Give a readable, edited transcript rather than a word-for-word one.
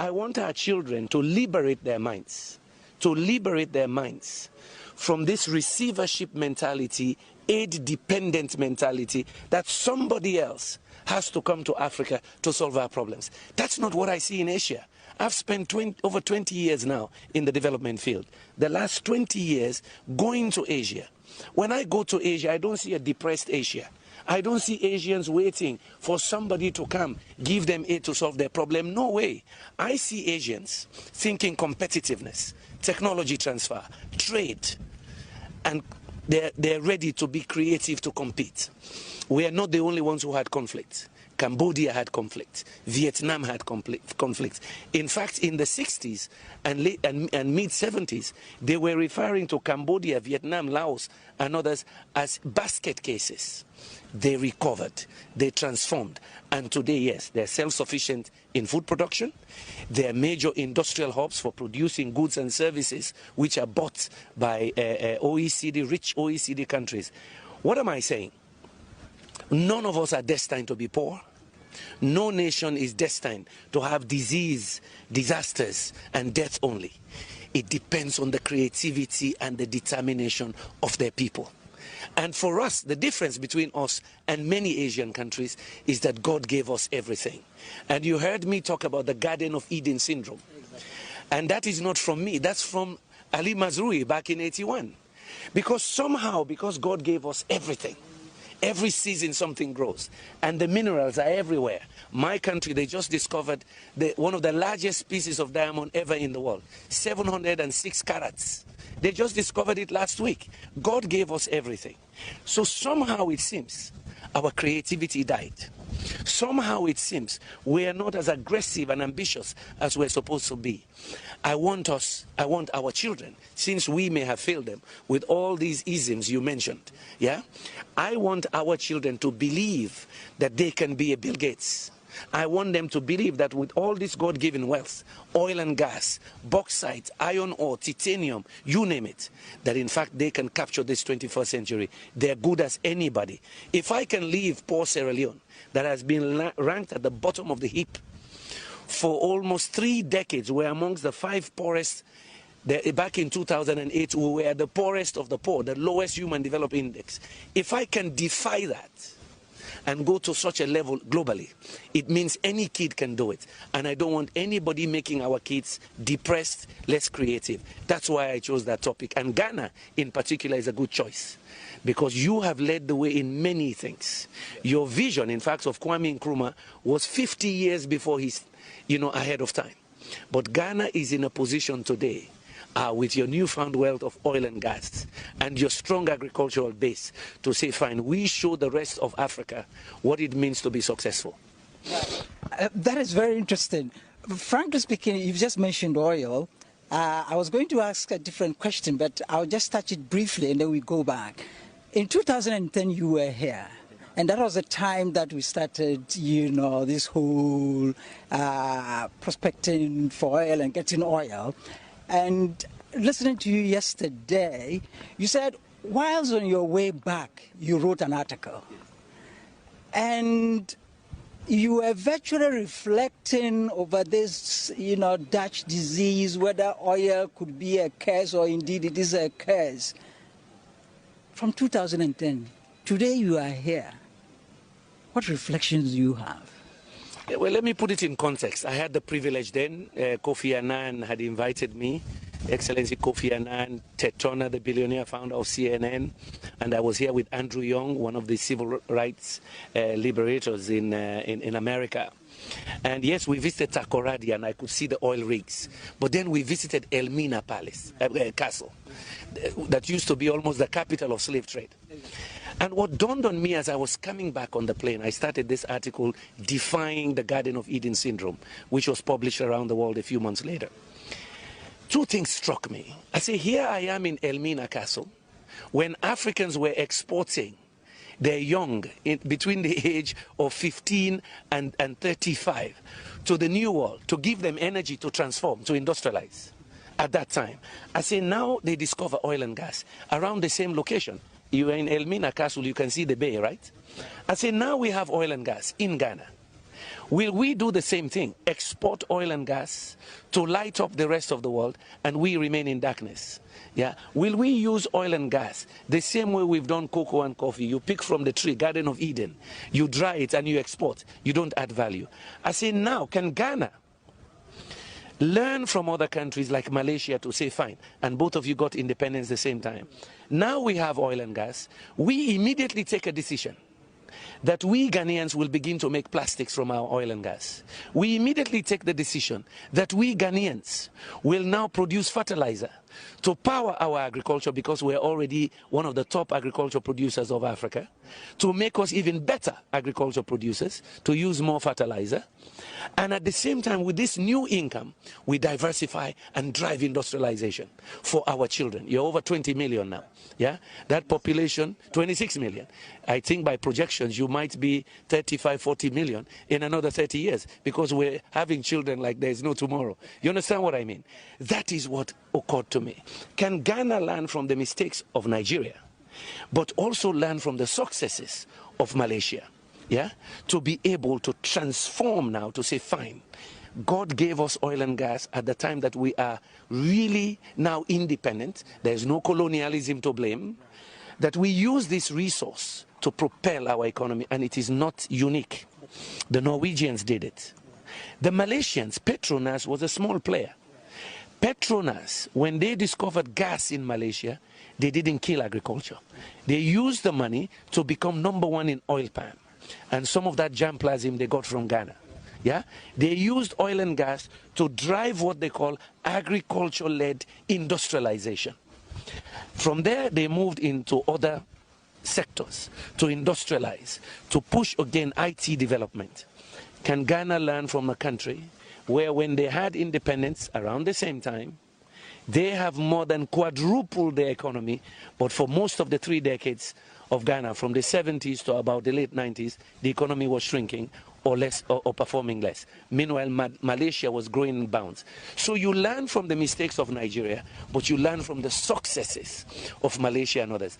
I want our children to liberate their minds, from this receivership mentality, aid-dependent mentality that somebody else has to come to Africa to solve our problems. That's not what I see in Asia. I've spent over 20 years now in the development field. The last 20 years going to Asia. When I go to Asia, I don't see a depressed Asia. I don't see Asians waiting for somebody to come, give them aid to solve their problem. No way. I see Asians thinking competitiveness, technology transfer, trade, and they're ready to be creative to compete. We are not the only ones who had conflict. Cambodia had conflict. Vietnam had conflict. In fact, in the 60s and mid-70s, they were referring to Cambodia, Vietnam, Laos, and others as basket cases. They recovered, they transformed, and today, yes, they're self-sufficient in food production. They're major industrial hubs for producing goods and services which are bought by rich OECD countries. What am I saying? None of us are destined to be poor. No nation is destined to have disease, disasters, and death only. It depends on the creativity and the determination of their people. And for us, the difference between us and many Asian countries is that God gave us everything. And you heard me talk about the Garden of Eden syndrome. And that is not from me. That's from Ali Mazrui back in '81. Because God gave us everything. Every season something grows, and the minerals are everywhere. My country, they just discovered one of the largest pieces of diamond ever in the world, 706 carats. They just discovered it last week. God gave us everything. So somehow it seems our creativity died. Somehow it seems we are not as aggressive and ambitious as we're supposed to be. I want our children, since we may have failed them with all these isms you mentioned, yeah? I want our children to believe that they can be a Bill Gates. I want them to believe that with all this God-given wealth, oil and gas, bauxite, iron ore, titanium, you name it, that in fact they can capture this 21st century. They're good as anybody. If I can leave poor Sierra Leone, that has been ranked at the bottom of the heap for almost 3 decades, we're amongst the 5 poorest. Back in 2008, we were the poorest of the poor, the lowest human development index. If I can defy that and go to such a level globally, it means any kid can do it. And I don't want anybody making our kids depressed, less creative. That's why I chose that topic. And Ghana, in particular, is a good choice, because you have led the way in many things. Your vision, in fact, of Kwame Nkrumah was 50 years before he's, ahead of time. But Ghana is in a position today, with your newfound wealth of oil and gas and your strong agricultural base, to say, fine, we show the rest of Africa what it means to be successful. That is very interesting. Frankly speaking, you've just mentioned oil. I was going to ask a different question, but I'll just touch it briefly and then we go back. In 2010, you were here. And that was the time that we started, this whole prospecting for oil and getting oil. And listening to you yesterday, you said, whilst on your way back, you wrote an article. And you were virtually reflecting over this, Dutch disease, whether oil could be a curse or indeed it is a curse. From 2010, today you are here. What reflections do you have? Well, let me put it in context. I had the privilege then. Kofi Annan had invited me, Excellency Kofi Annan, Ted Turner, the billionaire founder of CNN, and I was here with Andrew Young, one of the civil rights liberators in America. And yes, we visited Takoradi and I could see the oil rigs. But then we visited Elmina Castle, that used to be almost the capital of slave trade. And what dawned on me as I was coming back on the plane, I started this article, Defying the Garden of Eden Syndrome, which was published around the world a few months later. 2 things struck me. I say, here I am in Elmina Castle, when Africans were exporting their young, between the age of 15 and 35, to the New World, to give them energy to transform, to industrialize. At that time, I say, now they discover oil and gas around the same location. You are in Elmina Castle, you can see the bay, right? I say, now we have oil and gas in Ghana. Will we do the same thing? Export oil and gas to light up the rest of the world and we remain in darkness? Yeah. Will we use oil and gas the same way we've done cocoa and coffee? You pick from the tree, Garden of Eden, you dry it and you export. You don't add value. I say now, can Ghana learn from other countries like Malaysia to say, fine, and both of you got independence at the same time. Now we have oil and gas. We immediately take a decision that we Ghanaians will begin to make plastics from our oil and gas. We immediately take the decision that we Ghanaians will now produce fertilizer to power our agriculture, because we're already one of the top agriculture producers of Africa, to make us even better agriculture producers, to use more fertilizer. And at the same time, with this new income, we diversify and drive industrialization for our children. You're over 20 million now. Yeah, that population, 26 million. I think by projections, you might be 35, 40 million in another 30 years, because we're having children like there's no tomorrow. You understand what I mean? That is what occurred to me. Can Ghana learn from the mistakes of Nigeria, but also learn from the successes of Malaysia? Yeah, to be able to transform now, to say, fine, God gave us oil and gas at the time that we are really now independent. There's no colonialism to blame. That we use this resource to propel our economy, and it is not unique. The Norwegians did it. The Malaysians, Petronas was a small player. Petronas, when they discovered gas in Malaysia, they didn't kill agriculture. They used the money to become #1 in oil palm. And some of that germplasm they got from Ghana. Yeah? They used oil and gas to drive what they call agriculture-led industrialization. From there, they moved into other sectors to industrialize, to push again IT development. Can Ghana learn from a country where, when they had independence around the same time, they have more than quadrupled their economy, but for most of the 3 decades of Ghana, from the 70s to about the late 90s, the economy was shrinking or less, or performing less. Meanwhile, Malaysia was growing in bounds. So you learn from the mistakes of Nigeria, but you learn from the successes of Malaysia and others.